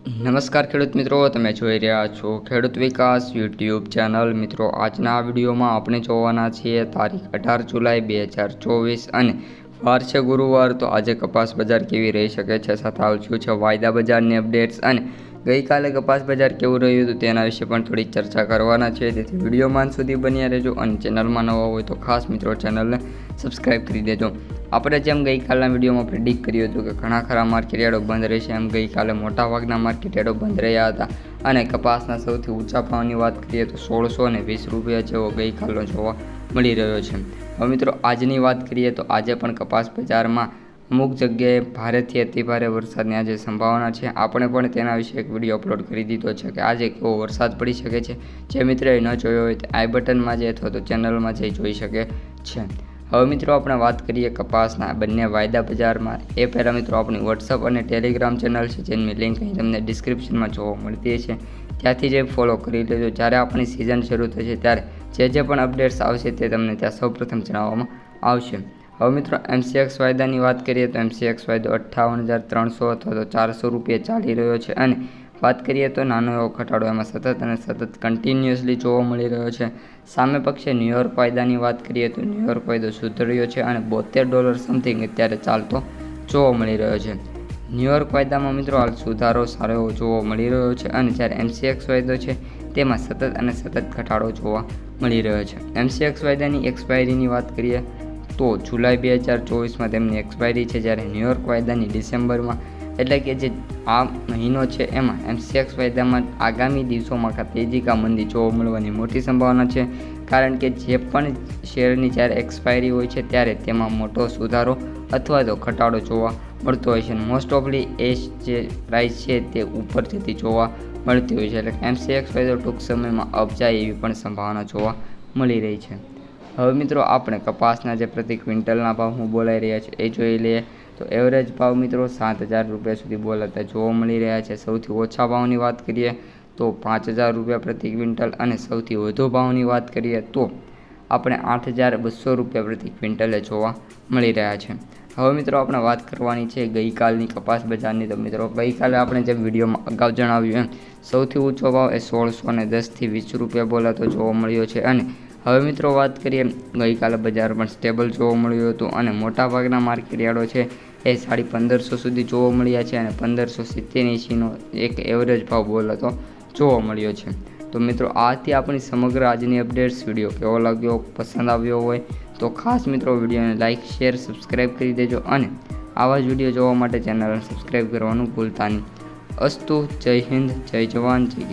નમસ્કાર ખેડૂત મિત્રો, તમે જોઈ રહ્યા છો ખેડૂત વિકાસ યુટ્યુબ ચેનલ। મિત્રો, આજના વિડીયોમાં આપણે જોવાના છીએ તારીખ 18 જુલાઈ 2024 અને વાર છે ગુરુવાર। તો આજે કપાસ બજાર કેવી રહી શકે છે, સાથે આવશું છે વાયદા બજારની અપડેટ્સ અને ગઈકાલે કપાસ બજાર કેવું રહ્યું હતું તેના વિશે પણ થોડી ચર્ચા કરવાના છે। તેથી વિડીયોમાં સુધી બન્યા રહેજો અને ચેનલમાં નવા હોય તો ખાસ મિત્રો ચેનલને સબસ્ક્રાઈબ કરી દેજો। આપણે જેમ ગઈકાલના વિડીયોમાં પ્રિડિક્ટ કર્યું હતું કે ઘણા ખરા માર્કેટ યાર્ડો બંધ રહેશે, એમ ગઈકાલે મોટાભાગના માર્કેટ યાર્ડો બંધ રહ્યા હતા અને કપાસના સૌથી ઊંચા ભાવની વાત કરીએ તો 1620 રૂપિયા જેવો ગઈકાલનો જોવા મળી રહ્યો છે। હવે મિત્રો, આજની વાત કરીએ તો આજે પણ કપાસ બજારમાં અમુક જગ્યાએ ભારેથી અતિભારે વરસાદની આજે સંભાવના છે। આપણે પણ તેના વિશે એક વિડીયો અપલોડ કરી દીધો છે કે આજે કેવો વરસાદ પડી શકે છે। જે મિત્રોએ ન જોયો હોય તો આઈ બટનમાં જઈ અથવા તો ચેનલમાં જઈ જોઈ શકે છે। હવે મિત્રો, આપણે વાત કરીએ કપાસના બંને વાયદા બજારમાં। એ પહેલાં મિત્રો, આપણી વોટ્સઅપ અને ટેલિગ્રામ ચેનલ છે જેની લિંક અહીં તમને ડિસ્ક્રિપ્શનમાં જોવા મળતી છે, ત્યાંથી જઈ ફોલો કરી લેજો। જ્યારે આપણી સિઝન શરૂ થશે ત્યારે જે પણ અપડેટ્સ આવશે તે તમને ત્યાં સૌપ્રથમ જણાવવામાં આવશે। હવે મિત્રો, MCX વાયદાની વાત કરીએ તો MCX વાયદો 58,300 અથવા તો 400 રૂપિયા ચાલી રહ્યો છે અને વાત કરીએ તો નાનો એવો ઘટાડો એમાં સતત કન્ટિન્યુઅસલી જોવા મળી રહ્યો છે। સામે પક્ષે ન્યૂયોર્ક વાયદાની વાત કરીએ તો ન્યૂયોર્ક વાયદો સુધર્યો છે અને $72 સમથિંગ અત્યારે ચાલતો જોવા મળી રહ્યો છે। ન્યૂયોર્ક વાયદામાં મિત્રો હાલ સુધારો સારો એવો જોવા મળી રહ્યો છે અને જ્યારે MCX વાયદો છે તેમાં સતત ઘટાડો જોવા મળી રહ્યો છે। MCX વાયદાની એક્સપાયરીની વાત કરીએ તો જુલાઈ 2024માં તેમની એક્સપાયરી છે, જ્યારે ન્યૂયોર્ક વાયદાની ડિસેમ્બરમાં, એટલે કે જે આ મહિનો છે એમાં MCX વાયદામાં આગામી દિવસોમાં તેજી કા મંદી જોવા મળવાની મોટી સંભાવના છે, કારણ કે જે પણ શેરની જ્યારે એક્સપાયરી હોય છે ત્યારે તેમાં મોટો સુધારો અથવા તો ઘટાડો જોવા મળતો હોય છે। મોસ્ટ ઓફલી એ જે પ્રાઇસ છે તે ઉપર જતી જોવા મળતી હોય છે, એટલે MCX વાયદો ટૂંક સમયમાં અપ જાય એવી પણ સંભાવના જોવા મળી રહી છે। હવે મિત્રો, આપણે કપાસના જે પ્રતિ ક્વિન્ટલના ભાવ બોલાઈ રહ્યા છે એ જોઈ લઈએ તો એવરેજ ભાવ મિત્રો 7,000 રૂપિયા સુધી બોલાતા જોવા મળી રહ્યા છે। સૌથી ઓછા ભાવની વાત કરીએ તો 5,000 રૂપિયા પ્રતિ ક્વિન્ટલ અને સૌથી વધુ ભાવની વાત કરીએ તો આપણે 8,200 રૂપિયા પ્રતિ ક્વિન્ટલે જોવા મળી રહ્યા છે। હવે મિત્રો, આપણે વાત કરવાની છે ગઈકાલની કપાસ બજારની। તો મિત્રો, ગઈકાલે આપણે જે વિડીયોમાં અગાઉ જણાવ્યું એમ સૌથી ઊંચો ભાવ એ 1610થી 20 રૂપિયા બોલાતો જોવા મળ્યો છે અને હવે મિત્રો વાત કરીએ, ગઈકાલે બજાર પણ સ્ટેબલ જોવા મળ્યું હતું અને મોટાભાગના માર્કેટ યાર્ડો છે એ 1550 સુધી જોવા મળ્યા છે અને 1570-80નો એક એવરેજ ભાવ બોલાતો જોવા મળ્યો છે। તો મિત્રો, આ હતી આપણી સમગ્ર આજની અપડેટ્સ। વિડીયો કેવો લાગ્યો, પસંદ આવ્યો હોય તો ખાસ મિત્રો વિડીયોને લાઇક, શેર, સબસ્ક્રાઈબ કરી દેજો અને આવા જ વિડીયો જોવા માટે ચેનલને સબસ્ક્રાઈબ કરવાનું ભૂલતા નહીં। અસ્તુ, જય હિન્દ, જય જવાન, જય કિસાન।